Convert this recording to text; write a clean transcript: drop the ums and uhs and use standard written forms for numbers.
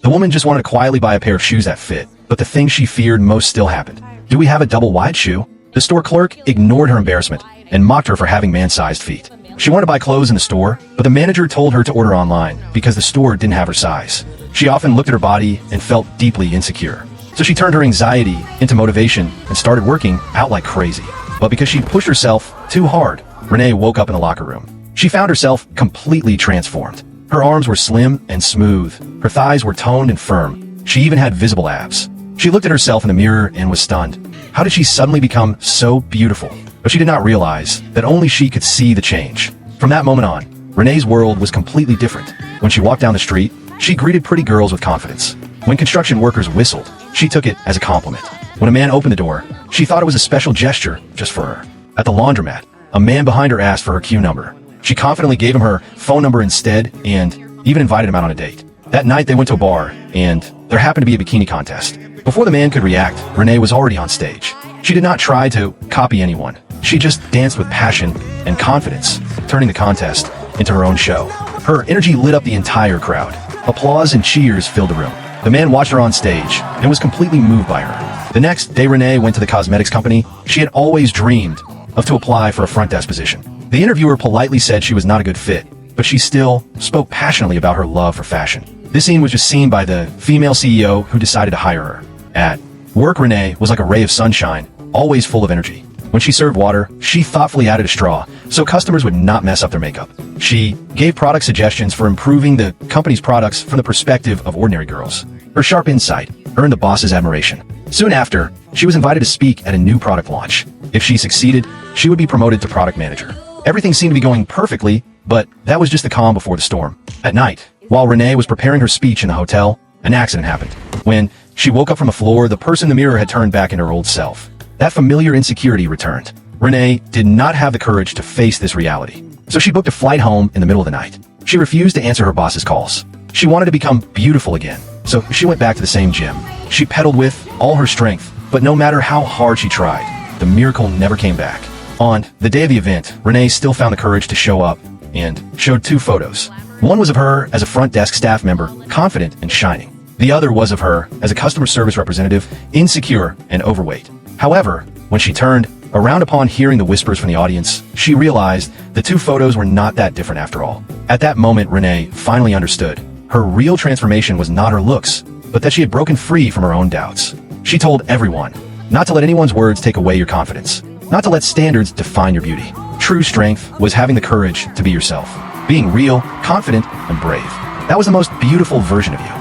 The woman just wanted to quietly buy a pair of shoes that fit, but the thing she feared most still happened. Do we have a double-wide shoe? The store clerk ignored her embarrassment and mocked her for having man-sized feet. She wanted to buy clothes in the store, but the manager told her to order online because the store didn't have her size. She often looked at her body and felt deeply insecure. So she turned her anxiety into motivation and started working out like crazy. But because she pushed herself too hard, Renee woke up in the locker room. She found herself completely transformed. Her arms were slim and smooth. Her thighs were toned and firm. She even had visible abs. She looked at herself in the mirror and was stunned. How did she suddenly become so beautiful? But she did not realize that only she could see the change. From that moment on, Renee's world was completely different. When she walked down the street, she greeted pretty girls with confidence. When construction workers whistled, she took it as a compliment. When a man opened the door, she thought it was a special gesture just for her. At the laundromat, a man behind her asked for her queue number. She confidently gave him her phone number instead and even invited him out on a date. That night they went to a bar, and there happened to be a bikini contest. Before the man could react, Renee was already on stage. She did not try to copy anyone. She just danced with passion and confidence, turning the contest into her own show. Her energy lit up the entire crowd. Applause and cheers filled the room. The man watched her on stage and was completely moved by her. The next day, Renee went to the cosmetics company she had always dreamed of to apply for a front desk position. The interviewer politely said she was not a good fit, but she still spoke passionately about her love for fashion. This scene was just seen by the female CEO who decided to hire her. At work, Renee was like a ray of sunshine, always full of energy. When she served water, she thoughtfully added a straw so customers would not mess up their makeup. She gave product suggestions for improving the company's products from the perspective of ordinary girls. Her sharp insight earned the boss's admiration. Soon after, she was invited to speak at a new product launch. If she succeeded, she would be promoted to product manager. Everything seemed to be going perfectly, but that was just the calm before the storm. At night, while Renee was preparing her speech in the hotel, an accident happened. When she woke up from the floor, the person in the mirror had turned back into her old self. That familiar insecurity returned. Renee did not have the courage to face this reality. So she booked a flight home in the middle of the night. She refused to answer her boss's calls. She wanted to become beautiful again. So she went back to the same gym. She pedaled with all her strength, but no matter how hard she tried, the miracle never came back. On the day of the event, Renee still found the courage to show up and showed two photos. One was of her as a front desk staff member, confident and shining. The other was of her as a customer service representative, insecure and overweight. However, when she turned around upon hearing the whispers from the audience, she realized the two photos were not that different after all. At that moment, Renee finally understood. Her real transformation was not her looks, but that she had broken free from her own doubts. She told everyone not to let anyone's words take away your confidence, not to let standards define your beauty. True strength was having the courage to be yourself, being real, confident, and brave. That was the most beautiful version of you.